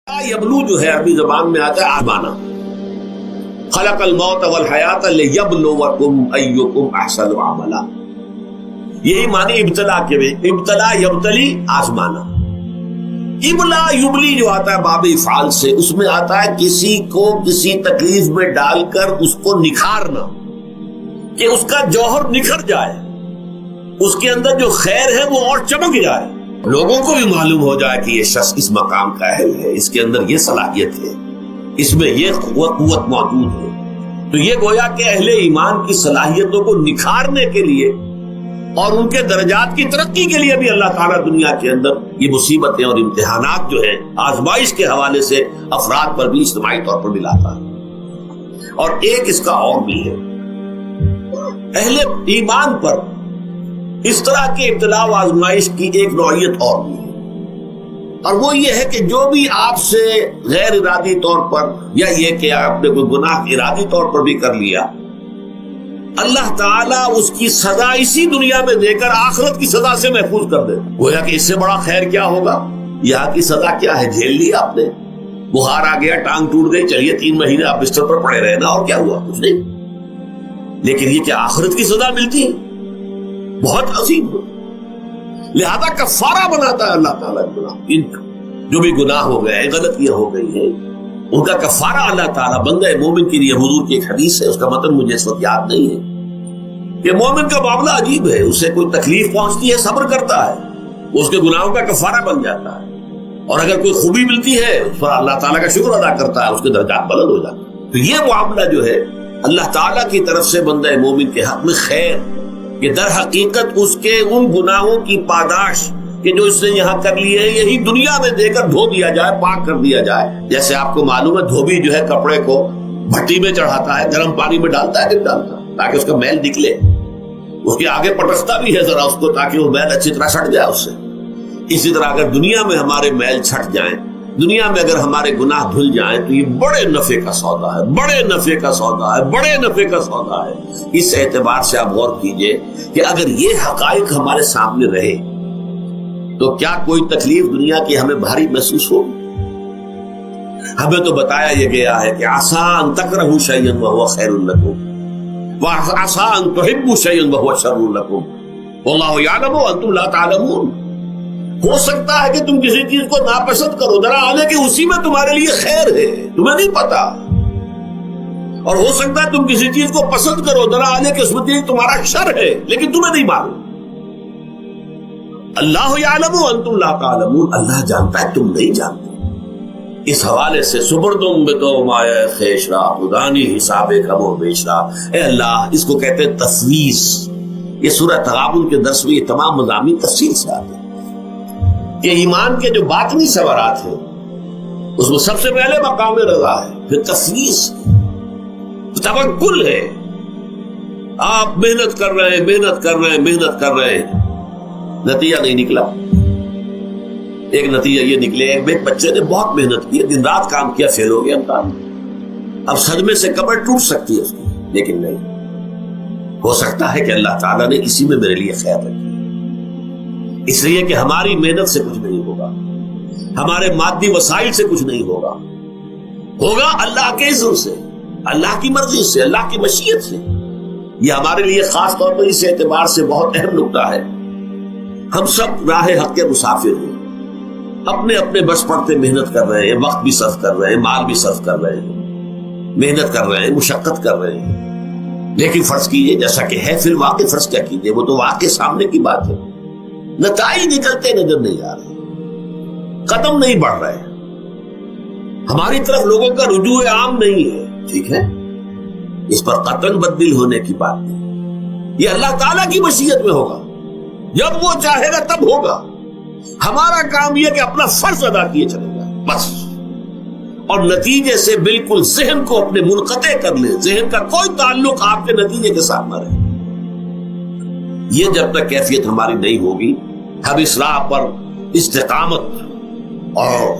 یبلو جو ہے عربی زبان میں آتا ہے آزمانا. خلق الموت والحیات لیبلوکم ایکم احسن عملا. یہی معنی ابتلا کے بھی. ابتلا یبتلی آزمانا. ابلا یبلی جو آتا ہے باب افعال سے، اس میں آتا ہے کسی کو کسی تکلیف میں ڈال کر اس کو نکھارنا، کہ اس کا جوہر نکھر جائے، اس کے اندر جو خیر ہے وہ اور چمک جائے، لوگوں کو بھی معلوم ہو جائے کہ یہ شخص اس مقام کا اہل ہے، اس کے اندر یہ صلاحیت ہے، اس میں یہ قوت موجود ہے. تو یہ گویا کہ اہل ایمان کی صلاحیتوں کو نکھارنے کے لیے اور ان کے درجات کی ترقی کے لیے بھی اللہ تعالیٰ دنیا کے اندر یہ مصیبتیں اور امتحانات جو ہیں آزمائش کے حوالے سے افراد پر بھی اجتماعی طور پر بھی لاتا ہے. اور ایک اس کا اور بھی ہے، اہل ایمان پر اس طرح کے ابتلا و آزمائش کی ایک نوعیت اور بھی ہے، اور وہ یہ ہے کہ جو بھی آپ سے غیر ارادی طور پر یا یہ کہ آپ نے کوئی گناہ ارادی طور پر بھی کر لیا، اللہ تعالیٰ اس کی سزا اسی دنیا میں دے کر آخرت کی سزا سے محفوظ کر دے. گویا کہ اس سے بڑا خیر کیا ہوگا؟ یہاں کی سزا کیا ہے؟ جھیل لی آپ نے، بخار آ گیا، ٹانگ ٹوٹ گئی، چلیے 3 مہینے آپ بستر پر پڑے رہے نا، اور کیا ہوا؟ کچھ نہیں. لیکن یہ کہ آخرت کی سزا ملتی ہے بہت عظیم. لہذا کفارہ بناتا ہے اللہ تعالیٰ ان جو بھی گناہ ہو گئے ہیں، غلطیاں ہو گئی ہیں، ان کا کفارہ اللہ تعالیٰ بندہ مومن کے لیے. حضور کی ایک حدیث ہے، اس کا متن مجھے اس وقت یاد نہیں ہے، کہ مومن کا معاملہ عجیب ہے. اسے کوئی تکلیف پہنچتی ہے، صبر کرتا ہے، اس کے گناہوں کا کفارہ بن جاتا ہے، اور اگر کوئی خوبی ملتی ہے اس پر اللہ تعالیٰ کا شکر ادا کرتا ہے، اس کے درجات بلند ہو جاتے ہیں. تو یہ معاملہ جو ہے اللہ تعالیٰ کی طرف سے بندہ مومن کے حق میں خیر، کہ در حقیقت اس کے ان گناہوں کی پاداش کہ جو اس نے یہاں کر لیے ہیں، یہی دنیا میں دے کر دھو دیا جائے، پاک کر دیا جائے. جیسے آپ کو معلوم ہے دھوبی جو ہے کپڑے کو بھٹی میں چڑھاتا ہے، گرم پانی میں ڈالتا ہے، نہیں ڈالتا، تاکہ اس کا میل نکلے. اس کے آگے پٹکتا بھی ہے ذرا اس کو، تاکہ وہ میل اچھی طرح چھٹ جائے اس سے. اسی طرح اگر دنیا میں ہمارے میل چھٹ جائیں، دنیا میں اگر ہمارے گناہ دھل جائیں، تو یہ بڑے نفع کا سودا ہے، بڑے نفع کا سودا ہے، بڑے نفع کا سودا ہے. اس اعتبار سے آپ غور کیجئے کہ اگر یہ حقائق ہمارے سامنے رہے تو کیا کوئی تکلیف دنیا کی ہمیں بھاری محسوس ہو؟ ہمیں تو بتایا یہ گیا ہے کہ عسیٰ ان تکرہوا شیئا وہو خیر لکم وعسیٰ ان تحبوا شیئا وہو شر لکم واللہ یعلم وانتم لا تعلمون. ہو سکتا ہے کہ تم کسی چیز کو ناپسند کرو، ذرا آنے کہ اسی میں تمہارے لیے خیر ہے، تمہیں نہیں پتا. اور ہو سکتا ہے تم کسی چیز کو پسند کرو، ذرا آنے کہ اس میں تمہارا شر ہے، لیکن تمہیں نہیں معلوم. اللہ یعلم وانتم لا تعلمون. اللہ جانتا ہے، تم نہیں جانتے. اس حوالے سے سبردم بتو مایا خیشرا خدانی حساب کم و بیشرا. اے اللہ، اس کو کہتے ہیں تفویض. یہ سورہ تغابن کے درس میں یہ تمام مضامین تفصیل سے آتے ہیں کہ ایمان کے جو باطنی ثمرات ہیں اس میں سب سے پہلے مقام رضا ہے، پھر تفویض، توکل ہے. آپ محنت کر رہے ہیں، محنت کر رہے ہیں، محنت کر رہے ہیں، نتیجہ نہیں نکلا. ایک نتیجہ یہ نکلے، ایک بچے نے بہت محنت کی، دن رات کام کیا، فیل ہو گیا امتحان. اب صدمے سے کمر ٹوٹ سکتی ہے اس کی، لیکن نہیں. ہو سکتا ہے کہ اللہ تعالیٰ نے اسی میں میرے لیے خیر رکھی، اس لیے کہ ہماری محنت سے کچھ نہیں ہوگا، ہمارے مادی وسائل سے کچھ نہیں ہوگا، ہوگا اللہ کے اذن سے، اللہ کی مرضی سے، اللہ کی مشیت سے. یہ ہمارے لیے خاص طور پر اس اعتبار سے بہت اہم نکتہ ہے. ہم سب راہ حق کے مسافر ہیں، اپنے اپنے بس پڑتے محنت کر رہے ہیں، وقت بھی صرف کر رہے ہیں، مال بھی صرف کر رہے ہیں، محنت کر رہے ہیں، مشقت کر رہے ہیں. لیکن فرض کیجئے جیسا کہ ہے فی الواقع، فرض کیا کیجئے، وہ تو واقع سامنے کی بات ہے، نتائج نکلتے نظر نہیں آ رہے، قدم نہیں بڑھ رہے، ہماری طرف لوگوں کا رجوع عام نہیں ہے. ٹھیک ہے، اس پر قطعاً بدل ہونے کی بات نہیں. یہ اللہ تعالیٰ کی مشیت میں ہوگا، جب وہ چاہے گا تب ہوگا. ہمارا کام یہ کہ اپنا فرض ادا کیے چلے جائیں بس، اور نتیجے سے بالکل ذہن کو اپنے منقطع کر لیں، ذہن کا کوئی تعلق آپ کے نتیجے کے ساتھ نہ رہے. یہ جب تک کیفیت ہماری نہیں ہوگی، ہم اس راہ پر استقامت اور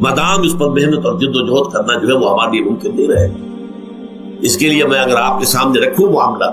مدام اس پر محنت اور جد و جہد کرنا جو ہے وہ ہمارے لیے ممکن نہیں رہے گا. اس کے لیے میں اگر آپ کے سامنے رکھوں معاملہ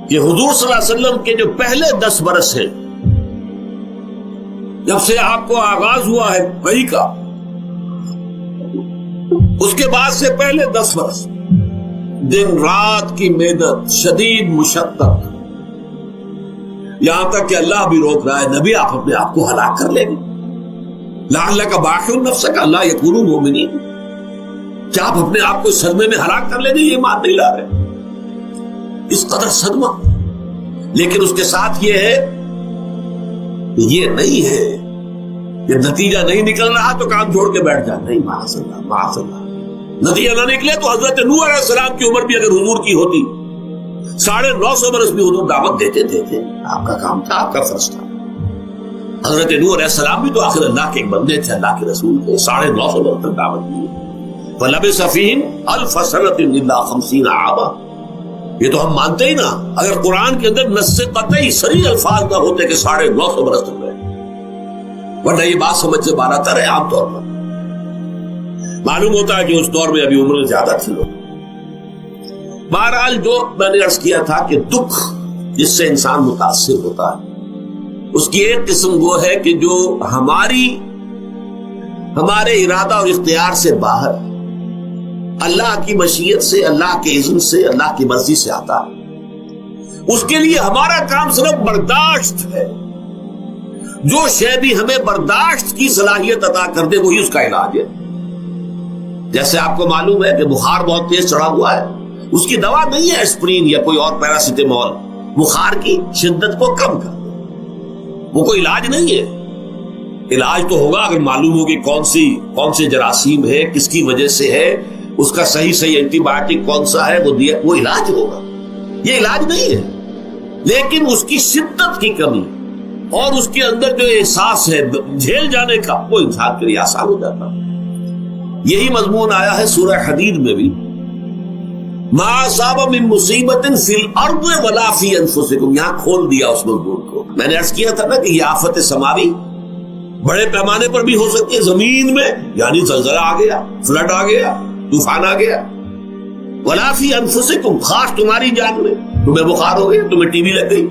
کہ حضور صلی اللہ علیہ وسلم کے جو پہلے 10 برس ہیں، جب سے آپ کو آغاز ہوا ہے وحی کا، اس کے بعد سے پہلے 10 برس دن رات کی محنت، شدید مشقت، یہاں تک کہ اللہ بھی روک رہا ہے نبی آپ اپنے آپ کو ہلاک کر لیں گے، لعلک باخع نفسک الا یکونوا مؤمنین، کیا آپ اپنے آپ کو صدمے میں ہلاک کر لیں گے؟ یہ مان نہیں لا رہے، اس قدر صدمہ۔ لیکن اس کے ساتھ یہ ہے، یہ نہیں ہے کہ نتیجہ نہیں نکل رہا تو کام چھوڑ کے بیٹھ جائے، نہیں، معاذ اللہ معاذ اللہ۔ نتیجہ نہ نکلے تو حضرت نوح علیہ السلام کی عمر بھی اگر حضور کی ہوتی 950 برس بھی حضور دعوت دیتے تھے، آپ کا کام تھا، آپ کا فرض تھا۔ حضرت نوح علیہ السلام بھی تو آخر اللہ کے ایک بندے تھے، اللہ کے رسول تھے، 950 برس تک دعوت دی۔ فَلَبِثَ فِيهِمْ أَلْفَ سَنَةٍ إِلَّا 50 عَامًا، یہ تو ہم مانتے ہی نا، اگر قرآن کے اندر نص قطعی صریح الفاظ نہ ہوتے کہ 950 برس تک رہے، ورنہ یہ بات سمجھ سے باہر آتا رہے۔ عام طور پر معلوم ہوتا ہے کہ اس دور میں ابھی عمر زیادہ تھی لوگ۔ بہرحال جو میں نے عرض کیا تھا کہ دکھ جس سے انسان متاثر ہوتا ہے اس کی ایک قسم وہ ہے کہ جو ہمارے ارادہ اور اختیار سے باہر، اللہ کی مشیت سے، اللہ کے اذن سے، اللہ کی مرضی سے آتا ہے، اس کے لیے ہمارا کام صرف برداشت ہے۔ جو شے بھی ہمیں برداشت کی صلاحیت عطا کر دے وہی اس کا علاج ہے۔ جیسے آپ کو معلوم ہے کہ بخار بہت تیز چڑھا ہوا ہے، اس کی دوا نہیں ہے اسپرین یا کوئی اور پیراسیٹامول، بخار کی شدت کو کم کر دے، وہ کوئی علاج نہیں ہے۔ علاج تو ہوگا اگر معلوم ہوگی کون سے جراثیم ہے، کس کی وجہ سے ہے، اس کا صحیح اینٹی بایوٹک کون سا ہے، وہ علاج ہوگا۔ یہ علاج نہیں ہے، لیکن اس کی شدت کی کمی اور اس کے اندر جو احساس ہے جھیل جانے کا، وہ انسان کے لیے آسان ہو جاتا ہے۔ یہی مضمون آیا ہے سورہ حدید میں بھی، ما اصاب من مصیبت فی الارض ولا فی انفسکم، یہاں کھول دیا اس مضمون کو۔ میں نے عرض کیا تھا نا کہ یہ آفت سماوی بڑے پیمانے پر بھی ہو سکتی ہے، زمین میں یعنی زلزلہ آ گیا، فلڈ آ گیا، طوفان آ گیا، ولا فی انفسکم، خاص تمہاری جان میں، تمہیں بخار ہو گیا، تمہیں ٹی بی لگ گئی،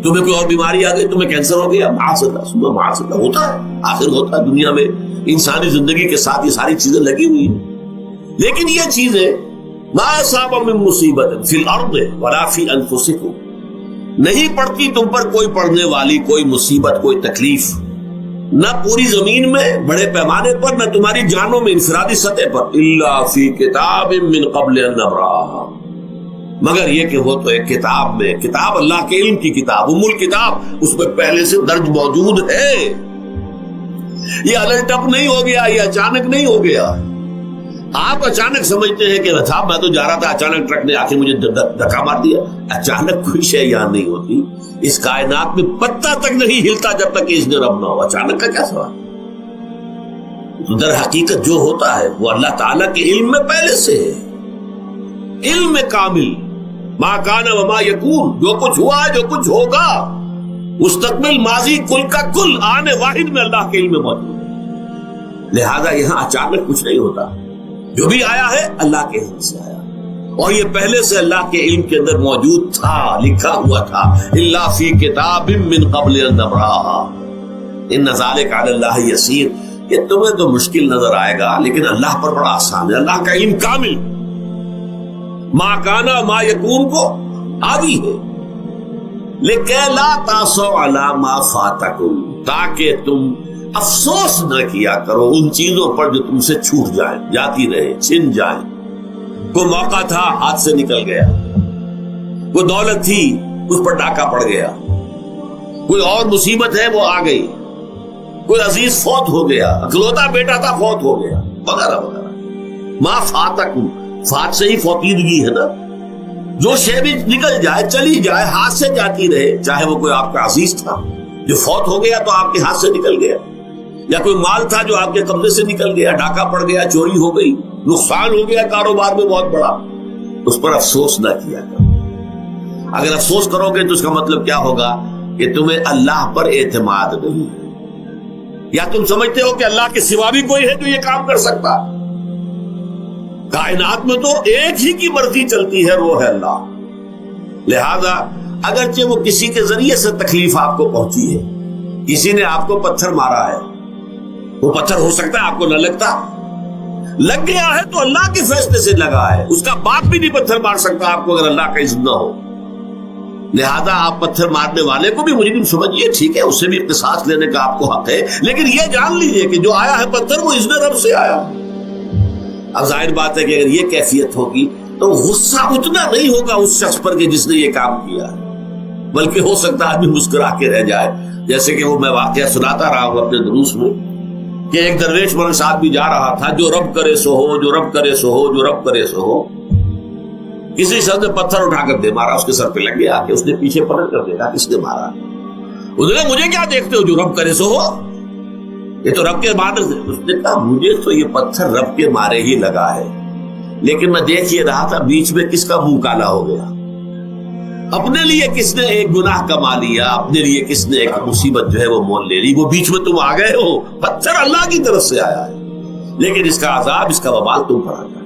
تمہیں کوئی اور بیماری آ گئی، تمہیں کینسر ہو گیا، معاذ اللہ ہوتا ہے، آخر ہوتا ہے دنیا میں، انسانی زندگی کے ساتھ یہ ساری چیزیں لگی ہوئی ہیں۔ لیکن یہ چیزیں ما اصاب من مصیبت فی الارض ولا فی انفسکم، نہیں پڑتی تم پر کوئی پڑنے والی کوئی مصیبت، کوئی تکلیف، نہ پوری زمین میں بڑے پیمانے پر، نہ تمہاری جانوں میں انفرادی سطح پر، الا فی کتاب من قبل ان نبرأھا، مگر یہ کہ وہ تو ایک کتاب میں، کتاب اللہ کے علم کی کتاب، ام الکتاب، اس میں پہلے سے درج موجود ہے۔ یہ الٹ اپ نہیں ہو گیا، یہ اچانک نہیں ہو گیا۔ آپ اچانک سمجھتے ہیں کہ صاحب میں تو جا رہا تھا، اچانک ٹرک نے آ کے مجھے دھکا مار دیا۔ اچانک کوئی شے یہاں نہیں ہوتی، اس کائنات میں پتہ تک نہیں ہلتا جب تک کہ اس نے رب نہ ہو۔ اچانک کا کیا سوال؟ تو در حقیقت جو ہوتا ہے وہ اللہ تعالیٰ کے علم میں پہلے سے ہے، علم میں کامل، ما کان وما یکون، جو کچھ ہوا جو کچھ ہوگا، مستقبل، ماضی، کل کا کل، آنے واحد میں اللہ کے علم میں موجود ہے۔ لہذا یہاں اچانک کچھ نہیں ہوتا، جو بھی آیا ہے اللہ کے علم سے آیا، اور یہ پہلے سے اللہ کے علم کے اندر موجود تھا، لکھا ہوا تھا، الا فی کتاب من قبل ان نبرأھا ان ذلک علی اللہ یسیر۔ یہ تمہیں تو مشکل نظر آئے گا لیکن اللہ پر بڑا آسان ہے، اللہ کا علم کامل، ما کانا ما یکون کو آگی ہے۔ لیکن لا تاسوا علی ما فاتکم، تاکہ تم افسوس نہ کیا کرو ان چیزوں پر جو تم سے چھوٹ جائیں، جاتی رہے، چھن جائیں۔ کوئی موقع تھا ہاتھ سے نکل گیا، کوئی دولت تھی اس پر ڈاکہ پڑ گیا، کوئی اور مصیبت ہے وہ آ گئی، کوئی عزیز فوت ہو گیا، اکلوتا بیٹا تھا فوت ہو گیا، وغیرہ وغیرہ۔ ما فاتکم، فات سے ہی فوتیدگی ہے نا، جو شے بھی نکل جائے، چلی جائے، ہاتھ سے جاتی رہے، چاہے وہ کوئی آپ کا عزیز تھا جو فوت ہو گیا تو آپ کے ہاتھ سے نکل گیا، یا کوئی مال تھا جو آپ کے قبضے سے نکل گیا، ڈاکہ پڑ گیا، چوری ہو گئی، نقصان ہو گیا کاروبار میں بہت بڑا، اس پر افسوس نہ کیا کرو۔ اگر افسوس کرو گے تو اس کا مطلب کیا ہوگا کہ تمہیں اللہ پر اعتماد نہیں ہے، یا تم سمجھتے ہو کہ اللہ کے سوا بھی کوئی ہے جو یہ کام کر سکتا۔ کائنات میں تو ایک ہی کی مرضی چلتی ہے، وہ ہے اللہ۔ لہذا اگرچہ وہ کسی کے ذریعے سے تکلیف آپ کو پہنچی ہے، کسی نے آپ کو پتھر مارا ہے، وہ پتھر ہو سکتا ہے آپ کو نہ لگتا، لگ گیا ہے تو اللہ کے فیصلے سے لگا ہے، اس کا باپ بھی نہیں پتھر مار سکتا آپ کو اگر اللہ کا اذن نہ ہو. لہذا آپ پتھر مارنے والے کو بھی مجرم سمجھیے، ٹھیک ہے، اس سے بھی قصاص لینے کا آپ کو حق ہے، لیکن یہ جان لیجئے کہ جو آیا ہے پتھر وہ اذن رب سے آیا. اب ظاہر بات ہے کہ اگر یہ کیفیت ہوگی تو غصہ اتنا نہیں ہوگا اس شخص پر کہ جس نے یہ کام کیا ہے، بلکہ ہو سکتا ہے آدمی مسکرا کے رہ جائے. جیسے کہ وہ میں واقعہ سناتا رہا ہوں اپنے دروس میں کہ ایک درویش ملک صاحب بھی جا رہا تھا، جو رب کرے سو ہو، جو رب کرے سو ہو، جو رب کرے سو ہو. کسی شخص نے پتھر اٹھا کر دے مارا، اس کے سر پہ لگ گیا کہ اس نے پیچھے پلٹ کر دیکھا کس نے مارا. انہوں نے مجھے کیا دیکھتے ہو، جو رب کرے سو ہو، یہ تو رب کے مارے تھے. اس نے کہا مجھے تو یہ پتھر رب کے مارے ہی لگا ہے، لیکن میں دیکھ یہ رہا تھا بیچ میں کس کا منہ کالا ہو گیا، اپنے لیے کس نے ایک گناہ کما لیا، اپنے لیے کس نے ایک مصیبت جو ہے وہ مول لے لی، وہ بیچ میں تم آ گئے ہو. پتھر اللہ کی طرف سے آیا ہے، لیکن اس کا عذاب، اس کا وبال تم پر آ جائے.